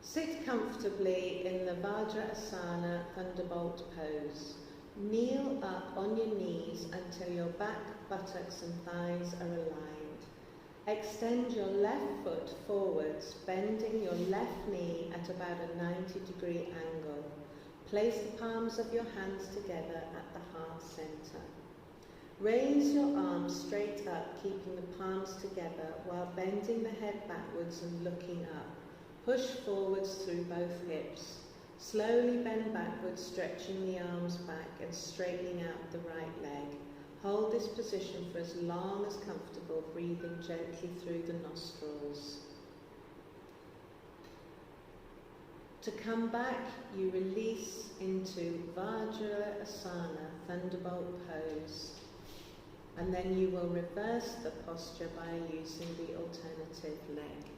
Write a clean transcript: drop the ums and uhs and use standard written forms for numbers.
Sit comfortably in the Vajrasana Thunderbolt pose. Kneel up on your knees until your back, buttocks and thighs are aligned. Extend your left foot forwards, bending your left knee at about a 90-degree angle. Place the palms of your hands together at the heart center. Raise your arms straight up, keeping the palms together while bending the head backwards and looking up. Push forwards through both hips. Slowly bend backwards, stretching the arms back and straightening out the right leg. Hold this position for as long as comfortable, breathing gently through the nostrils. To come back, you release into Vajrasana, Thunderbolt pose. And then you will reverse the posture by using the alternative leg.